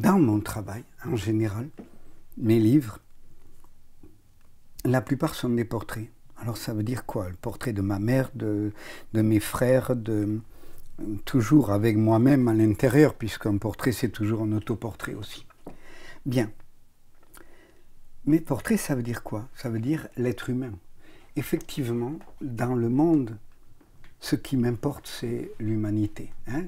Dans mon travail, en général, mes livres, la plupart sont des portraits. Alors ça veut dire quoi? Le portrait de ma mère, de mes frères, toujours avec moi-même à l'intérieur, puisqu'un portrait c'est toujours un autoportrait aussi. Bien. Mes portraits, ça veut dire quoi? Ça veut dire l'être humain. Effectivement, dans le monde, ce qui m'importe, c'est l'humanité. Hein?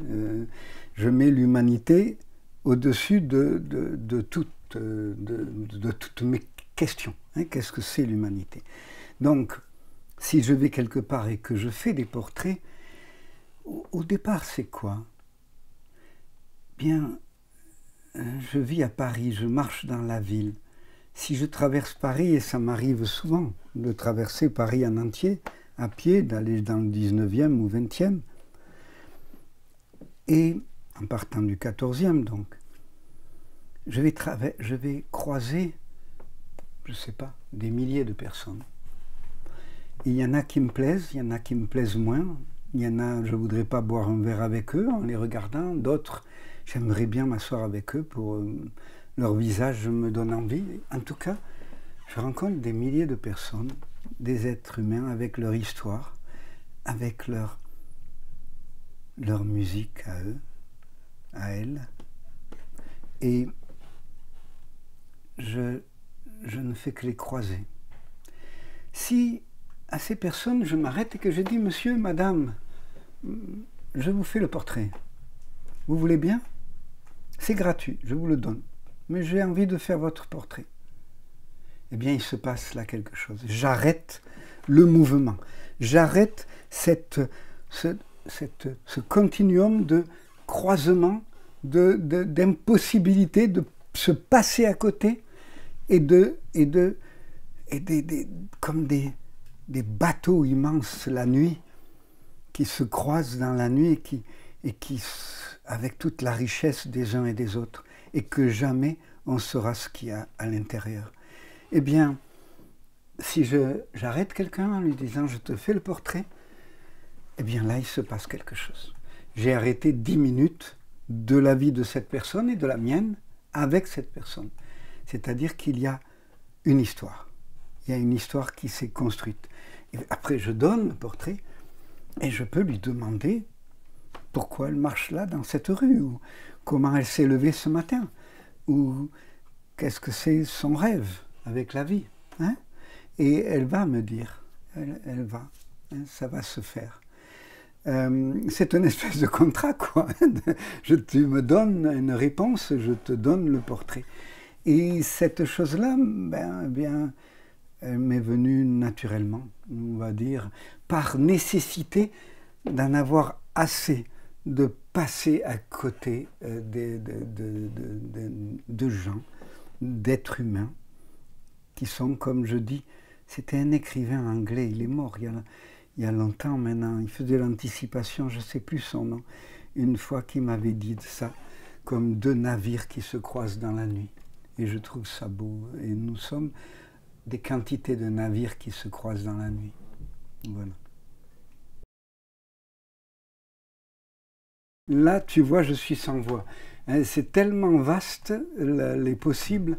Je mets l'humanité au-dessus de toutes mes questions. Hein? Qu'est-ce que c'est l'humanité? Donc, si je vais quelque part et que je fais des portraits, au départ, c'est quoi? Bien, je vis à Paris, je marche dans la ville. Si je traverse Paris, et ça m'arrive souvent de traverser Paris en entier, à pied, d'aller dans le 19e ou 20e, et en partant du 14e, donc, je vais croiser, je ne sais pas, des milliers de personnes. Il y en a qui me plaisent, il y en a qui me plaisent moins, il y en a, je ne voudrais pas boire un verre avec eux en les regardant, d'autres, j'aimerais bien m'asseoir avec eux pour... leur visage me donne envie. En tout cas, je rencontre des milliers de personnes, des êtres humains avec leur histoire, avec leur musique à eux, à elles. Et je ne fais que les croiser. Si à ces personnes, je m'arrête et que je dis « Monsieur, madame, je vous fais le portrait. Vous voulez bien? C'est gratuit, je vous le donne. Mais j'ai envie de faire votre portrait. » Eh bien, il se passe là quelque chose. J'arrête le mouvement. J'arrête ce continuum de croisement, d'impossibilité de se passer à côté et comme des bateaux immenses la nuit qui se croisent dans la nuit et qui avec toute la richesse des uns et des autres, et que jamais on saura ce qu'il y a à l'intérieur. Eh bien, si j'arrête quelqu'un en lui disant « je te fais le portrait », eh bien là, il se passe quelque chose. J'ai arrêté 10 minutes de la vie de cette personne et de la mienne avec cette personne. C'est-à-dire qu'il y a une histoire. Il y a une histoire qui s'est construite. Et après, je donne le portrait et je peux lui demander pourquoi elle marche là dans cette rue, ou comment elle s'est levée ce matin, ou qu'est-ce que c'est son rêve avec la vie. Hein? Et elle va me dire, elle va, hein, ça va se faire. C'est une espèce de contrat, quoi. Tu me donnes une réponse, je te donne le portrait. Et cette chose-là, elle m'est venue naturellement, on va dire, par nécessité d'en avoir assez, de passer à côté de gens, d'êtres humains, qui sont, comme je dis, c'était un écrivain anglais, il est mort il y a longtemps maintenant, il faisait l'anticipation, je ne sais plus son nom, une fois qu'il m'avait dit ça, comme deux navires qui se croisent dans la nuit. Et je trouve ça beau, et nous sommes des quantités de navires qui se croisent dans la nuit. Voilà. Là, tu vois, je suis sans voix. C'est tellement vaste, les possibles,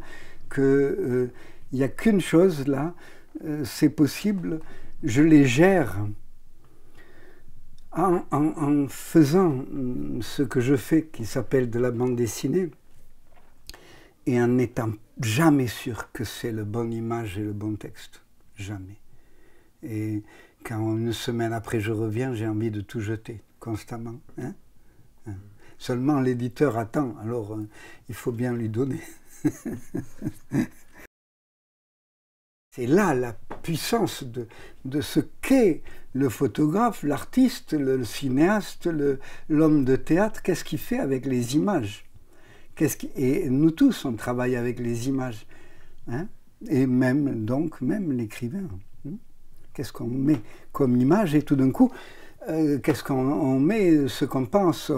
qu'il n'y a qu'une chose là, c'est possible, je les gère en faisant ce que je fais, qui s'appelle de la bande dessinée, et en n'étant jamais sûr que c'est la bonne image et le bon texte. Jamais. Et quand une semaine après je reviens, j'ai envie de tout jeter, constamment. Hein? Seulement l'éditeur attend, alors il faut bien lui donner. C'est là la puissance de ce qu'est le photographe, l'artiste, le cinéaste, l'homme de théâtre. Qu'est-ce qu'il fait avec les images? Et nous tous, on travaille avec les images. Hein? Et même l'écrivain. Hein? Qu'est-ce qu'on met comme image? Et tout d'un coup, qu'est-ce qu'on met, ce qu'on pense?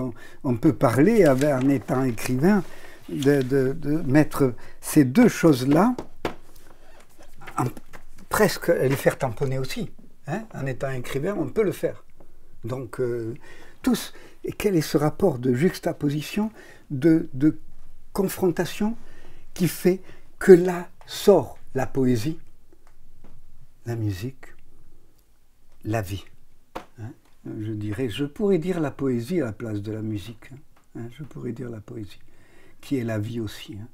On peut parler, en étant écrivain, de mettre ces deux choses-là, presque les faire tamponner aussi. Hein? En étant écrivain, on peut le faire. Donc, tous. Et quel est ce rapport de juxtaposition, de confrontation qui fait que là sort la poésie, la musique, la vie. Hein, je pourrais dire la poésie à la place de la musique. Hein, je pourrais dire la poésie, qui est la vie aussi. Hein.